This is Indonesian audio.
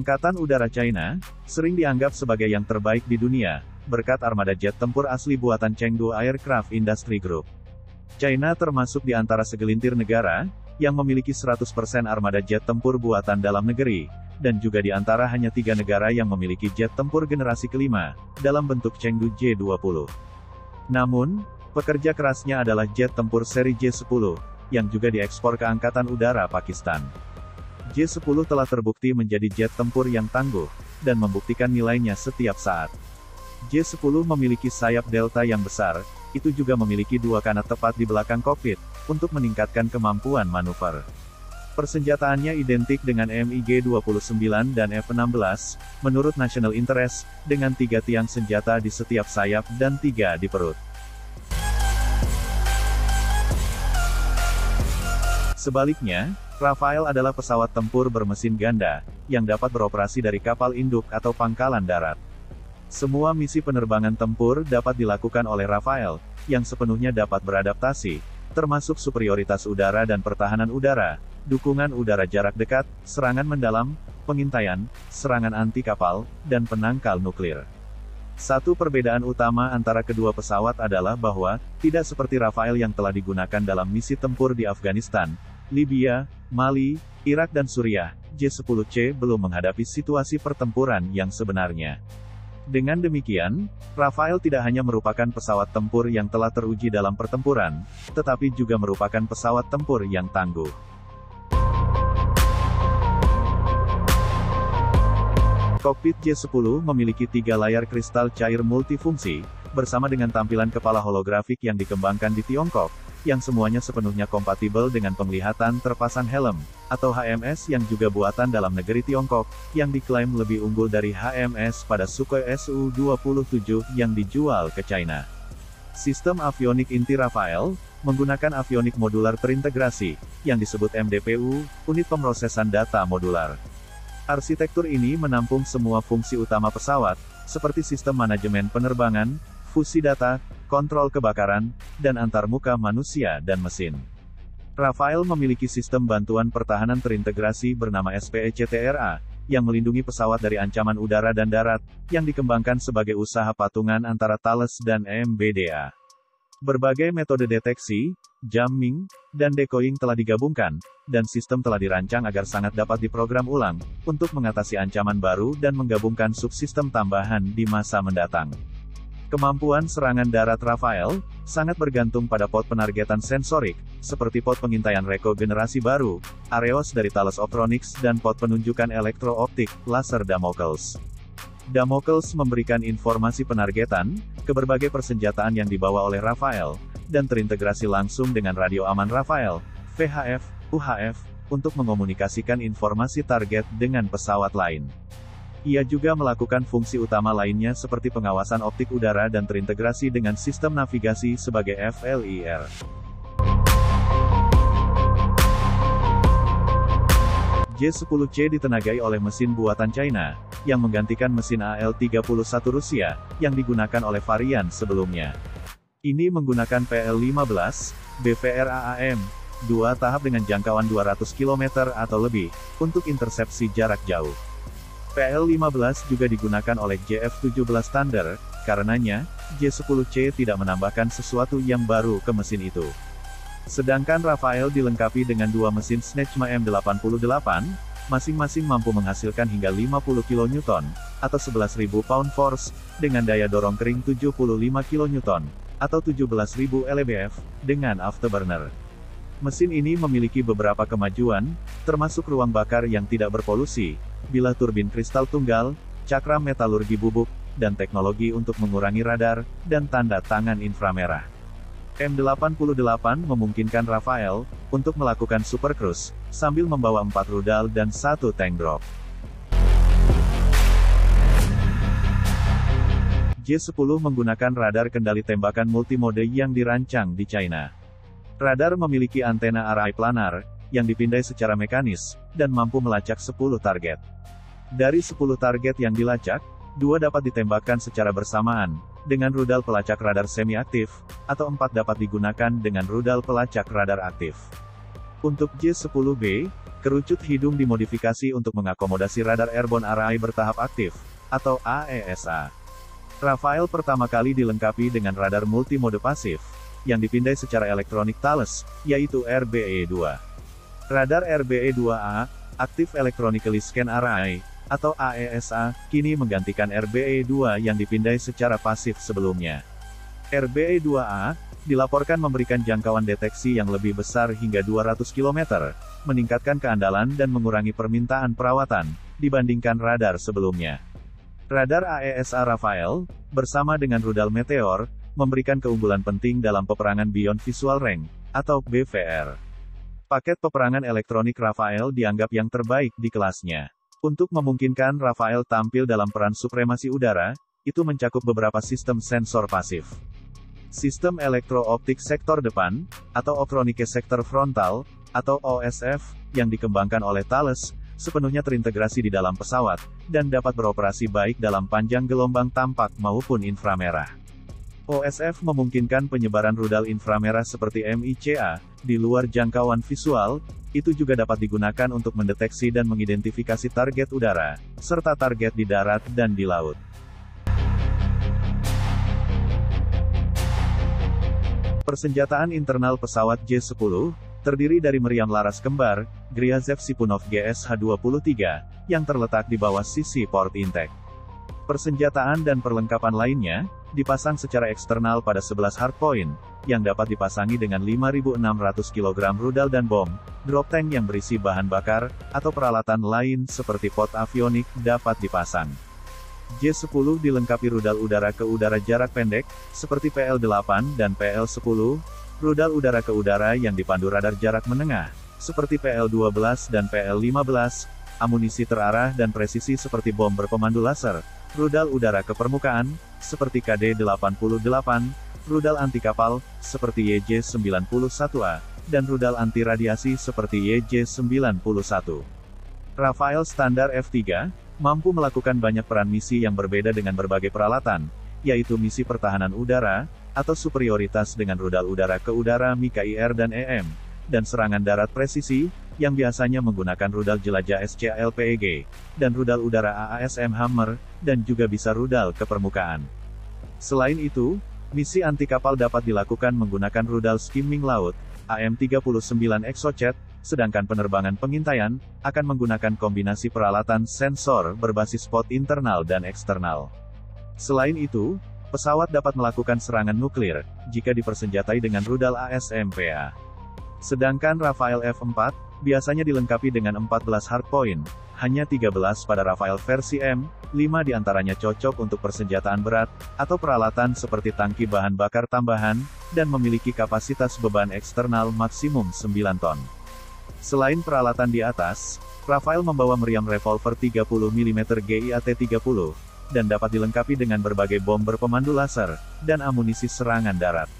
Angkatan Udara China sering dianggap sebagai yang terbaik di dunia, berkat armada jet tempur asli buatan Chengdu Aircraft Industry Group. China termasuk di antara segelintir negara yang memiliki 100% armada jet tempur buatan dalam negeri, dan juga di antara hanya 3 negara yang memiliki jet tempur generasi kelima, dalam bentuk Chengdu J-20. Namun, pekerja kerasnya adalah jet tempur seri J-10, yang juga diekspor ke Angkatan Udara Pakistan. J-10 telah terbukti menjadi jet tempur yang tangguh, dan membuktikan nilainya setiap saat. J-10 memiliki sayap delta yang besar, itu juga memiliki 2 kanat tepat di belakang kokpit, untuk meningkatkan kemampuan manuver. Persenjataannya identik dengan MiG-29 dan F-16, menurut National Interest, dengan 3 tiang senjata di setiap sayap dan 3 di perut. Sebaliknya, Rafale adalah pesawat tempur bermesin ganda, yang dapat beroperasi dari kapal induk atau pangkalan darat. Semua misi penerbangan tempur dapat dilakukan oleh Rafale, yang sepenuhnya dapat beradaptasi, termasuk superioritas udara dan pertahanan udara, dukungan udara jarak dekat, serangan mendalam, pengintaian, serangan anti kapal, dan penangkal nuklir. Satu perbedaan utama antara kedua pesawat adalah bahwa, tidak seperti Rafale yang telah digunakan dalam misi tempur di Afghanistan, Libya, Mali, Irak dan Suriah, J-10C belum menghadapi situasi pertempuran yang sebenarnya. Dengan demikian, Rafale tidak hanya merupakan pesawat tempur yang telah teruji dalam pertempuran, tetapi juga merupakan pesawat tempur yang tangguh. Kokpit J-10 memiliki 3 layar kristal cair multifungsi, bersama dengan tampilan kepala holografik yang dikembangkan di Tiongkok, yang semuanya sepenuhnya kompatibel dengan penglihatan terpasang helm, atau HMS yang juga buatan dalam negeri Tiongkok, yang diklaim lebih unggul dari HMS pada Sukhoi Su-27 yang dijual ke China. Sistem avionik inti Rafale menggunakan avionik modular terintegrasi, yang disebut MDPU, unit pemrosesan data modular. Arsitektur ini menampung semua fungsi utama pesawat, seperti sistem manajemen penerbangan, fusi data, kontrol kebakaran, dan antarmuka manusia dan mesin. Rafale memiliki sistem bantuan pertahanan terintegrasi bernama SPECTRA, yang melindungi pesawat dari ancaman udara dan darat, yang dikembangkan sebagai usaha patungan antara Thales dan MBDA. Berbagai metode deteksi, jamming, dan decoying telah digabungkan, dan sistem telah dirancang agar sangat dapat diprogram ulang, untuk mengatasi ancaman baru dan menggabungkan subsistem tambahan di masa mendatang. Kemampuan serangan darat Rafale sangat bergantung pada pot penargetan sensorik, seperti pot pengintaian Reko generasi baru, Areos dari Thales Optronics dan pot penunjukan elektro-optik, laser Damocles. Damocles memberikan informasi penargetan ke berbagai persenjataan yang dibawa oleh Rafale, dan terintegrasi langsung dengan radio aman Rafale, VHF, UHF, untuk mengomunikasikan informasi target dengan pesawat lain. Ia juga melakukan fungsi utama lainnya seperti pengawasan optik udara dan terintegrasi dengan sistem navigasi sebagai FLIR. J-10C ditenagai oleh mesin buatan China, yang menggantikan mesin AL-31 Rusia, yang digunakan oleh varian sebelumnya. Ini menggunakan PL-15, BVRAAM, 2 tahap dengan jangkauan 200 km atau lebih, untuk intersepsi jarak jauh. PL-15 juga digunakan oleh JF-17 Thunder, karenanya, J-10C tidak menambahkan sesuatu yang baru ke mesin itu. Sedangkan Rafale dilengkapi dengan 2 mesin Snecma M88, masing-masing mampu menghasilkan hingga 50 kN, atau 11.000 pound-force, dengan daya dorong kering 75 kN, atau 17.000 lbf, dengan afterburner. Mesin ini memiliki beberapa kemajuan, termasuk ruang bakar yang tidak berpolusi, bilah turbin kristal tunggal, cakram metalurgi bubuk, dan teknologi untuk mengurangi radar, dan tanda tangan inframerah. M88 memungkinkan Rafale untuk melakukan supercruise, sambil membawa 4 rudal dan 1 tank drop. J-10 menggunakan radar kendali tembakan multimode yang dirancang di China. Radar memiliki antena array planar, yang dipindai secara mekanis, dan mampu melacak 10 target. Dari 10 target yang dilacak, 2 dapat ditembakkan secara bersamaan, dengan rudal pelacak radar semi-aktif, atau 4 dapat digunakan dengan rudal pelacak radar aktif. Untuk J-10B, Kerucut hidung dimodifikasi untuk mengakomodasi radar Airborne Array bertahap aktif, atau AESA. Rafael pertama kali dilengkapi dengan radar multimode pasif, yang dipindai secara elektronik Thales, yaitu RBE-2. Radar RBE-2A, Active Electronically Scan Array, atau AESA, kini menggantikan RBE-2 yang dipindai secara pasif sebelumnya. RBE-2A, dilaporkan memberikan jangkauan deteksi yang lebih besar hingga 200 km, meningkatkan keandalan dan mengurangi permintaan perawatan, dibandingkan radar sebelumnya. Radar AESA Rafael, bersama dengan rudal Meteor, memberikan keunggulan penting dalam peperangan Beyond Visual Range, atau BVR. Paket peperangan elektronik Rafael dianggap yang terbaik di kelasnya. Untuk memungkinkan Rafael tampil dalam peran supremasi udara, itu mencakup beberapa sistem sensor pasif. Sistem elektro-optik sektor depan, atau Optronics sektor frontal, atau OSF, yang dikembangkan oleh Thales, sepenuhnya terintegrasi di dalam pesawat, dan dapat beroperasi baik dalam panjang gelombang tampak maupun inframerah. OSF memungkinkan penyebaran rudal inframerah seperti MICA, di luar jangkauan visual, itu juga dapat digunakan untuk mendeteksi dan mengidentifikasi target udara, serta target di darat dan di laut. Persenjataan internal pesawat J-10, terdiri dari meriam laras kembar, Gryazev Sipunov GSH-23, yang terletak di bawah sisi port intake. Persenjataan dan perlengkapan lainnya, dipasang secara eksternal pada 11 hardpoint, yang dapat dipasangi dengan 5.600 kg rudal dan bom, drop tank yang berisi bahan bakar, atau peralatan lain seperti pot avionik, dapat dipasang. J-10 dilengkapi rudal udara ke udara jarak pendek, seperti PL-8 dan PL-10, rudal udara ke udara yang dipandu radar jarak menengah, seperti PL-12 dan PL-15, amunisi terarah dan presisi seperti bom berpemandu laser, rudal udara ke permukaan, seperti KD-88, rudal anti kapal, seperti YJ-91A, dan rudal anti radiasi seperti YJ-91. Rafael standar F-3, mampu melakukan banyak peran misi yang berbeda dengan berbagai peralatan, yaitu misi pertahanan udara, atau superioritas dengan rudal udara ke udara MiK-IR dan EM, dan serangan darat presisi, yang biasanya menggunakan rudal jelajah SCA-LPEG, dan rudal udara AASM Hammer, dan juga bisa rudal ke permukaan. Selain itu, misi anti kapal dapat dilakukan menggunakan rudal skimming laut, AM-39 Exocet, sedangkan penerbangan pengintaian, akan menggunakan kombinasi peralatan sensor berbasis pot internal dan eksternal. Selain itu, pesawat dapat melakukan serangan nuklir, jika dipersenjatai dengan rudal ASMPA. Sedangkan Rafael F-4, biasanya dilengkapi dengan 14 hardpoint, hanya 13 pada Rafael versi M, 5 diantaranya cocok untuk persenjataan berat, atau peralatan seperti tangki bahan bakar tambahan, dan memiliki kapasitas beban eksternal maksimum 9 ton. Selain peralatan di atas, Rafael membawa meriam revolver 30 mm GIAT-30, dan dapat dilengkapi dengan berbagai bom berpemandu laser, dan amunisi serangan darat.